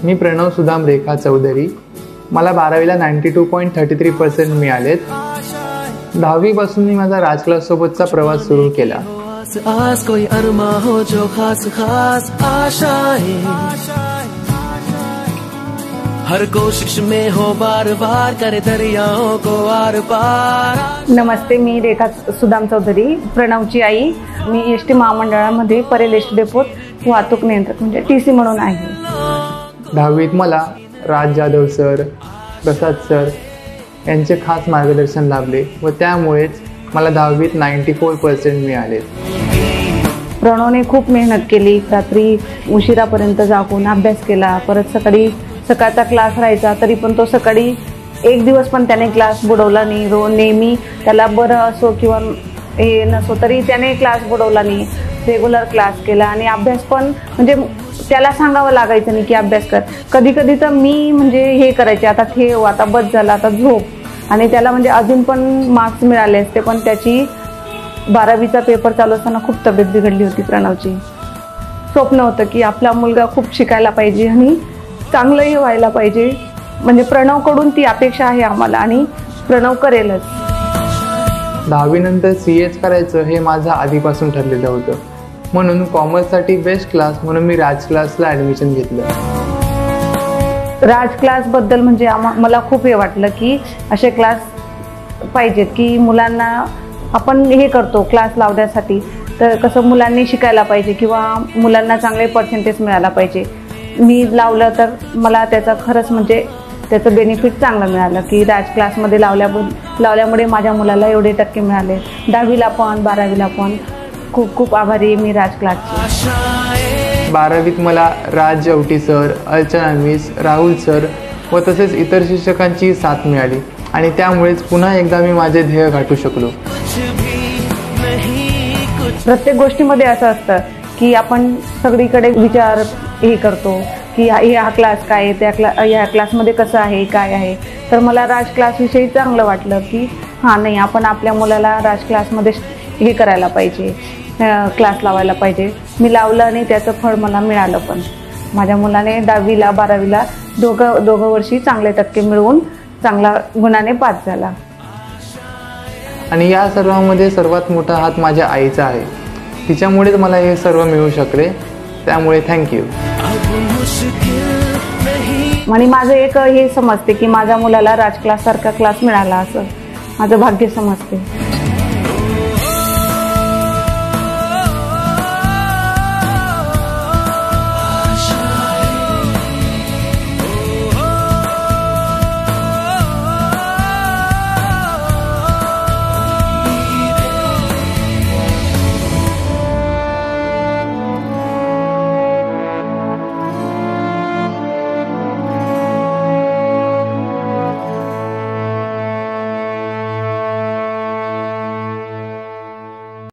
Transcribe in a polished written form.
मी प्रणव सुदाम रेखा चौधरी. मला 12वीला 92.33% मिळालेत. 10वीपासून मी माझा राज क्लास सोबतचा प्रवास सुरू केला. हर कोशिश में हो बार बार करे दरियाओं को आर पार. नमस्ते, मी रेखा सुदाम चौधरी, प्रणवची आई. मी एसटी महामंडळामध्ये परेल एसटी डेपोत वाहतूक नियंत्रक म्हणजे TC म्हणून आहे. 10वीत मला राज जाधव सर, प्रसाद सर यांचे खास मार्गदर्शन लाभले व त्यामुळेच मला 10वीत 94% मिळाले. प्रणवने खूप मेहनत केली. रात्री उशिरापर्यंत जागून अभ्यास केला. परत सकाळचा क्लास राहायचा तरी पण तो सकाळी एक दिवस पण त्याने क्लास बुडवला नाही. नेहमी त्याला बरं असो किंवा हे नसो तरी त्याने क्लास बुडवला नाही. रेग्युलर क्लास केला आणि अभ्यास पण म्हणजे त्याला सांगावं लागायचं नाही की अभ्यास कर. कधी कधी तर मी म्हणजे हे करायचे, आता ठेव, आता बस झाला, आता झोप. आणि त्याला म्हणजे अजून पण मार्क्स मिळाले असते. पण त्याची 12वीचा पेपर चालू असताना खूप तब्येत बिघडली होती. प्रणवची स्वप्न होतं की आपला मुलगा खूप शिकायला पाहिजे आणि चांगलंही व्हायला पाहिजे. म्हणजे प्रणवकडून ती अपेक्षा आहे आम्हाला आणि प्रणव करेलच. 10वीनंतर CAच करायचं हे माझं आधीपासून ठरलेलं होतं. म्हणून कॉमर्ससाठी बेस्ट क्लास म्हणून मी राज क्लासला ॲडमिशन घेतलं. राज क्लासबद्दल म्हणजे मला खूप हे वाटलं की असे क्लास पाहिजेत की मुलांना आपण हे करतो क्लास लावण्यासाठी, तर कसं मुलांनी शिकायला पाहिजे किंवा मुलांना चांगले पर्सेंटेज मिळाला पाहिजे. मी लावलं तर मला त्याचा खरंच म्हणजे त्याचं बेनिफिट चांगलं मिळालं की राज क्लासमध्ये लावल्यामुळे माझ्या मुलाला एवढे टक्के मिळाले. 10वीला पण 12वीला पण खूप खूप आभारी आहे मी राज क्लासची. 12वीत मला Raj Jawati sir, Archana miss, Rahul sir व तसेच इतर शिक्षकांची साथ मिळाली आणि त्यामुळेच पुन्हा एकदा मी माझे ध्येय गाठू शकलो. प्रत्येक गोष्टीमध्ये असं असतं की आपण सगळीकडे विचार हे करतो की हा क्लास काय आहे, ह्या क्लासमध्ये कसं आहे, काय आहे. तर मला राज क्लासविषयी चांगलं वाटलं की हां नाही, आपण आपल्या मुलाला राज क्लासमध्ये हे करायला पाहिजे, क्लास लावायला पाहिजे. मी लावलं आणि त्याचं फळ मला मिळालं. पण माझ्या मुलाने 10वीला 12वीला दोघं वर्षी चांगले टक्के मिळवून चांगला गुणाने पास झाला. आणि या सर्वांमध्ये सर्वात मोठा हात माझ्या आईचा आहे. तिच्यामुळेच मला हे सर्व मिळू शकले. त्यामुळे थँक्यू. आणि माझं एक हे समजते की माझ्या मुलाला राज क्लास सारखा क्लास मिळाला असं माझं भाग्य समजते.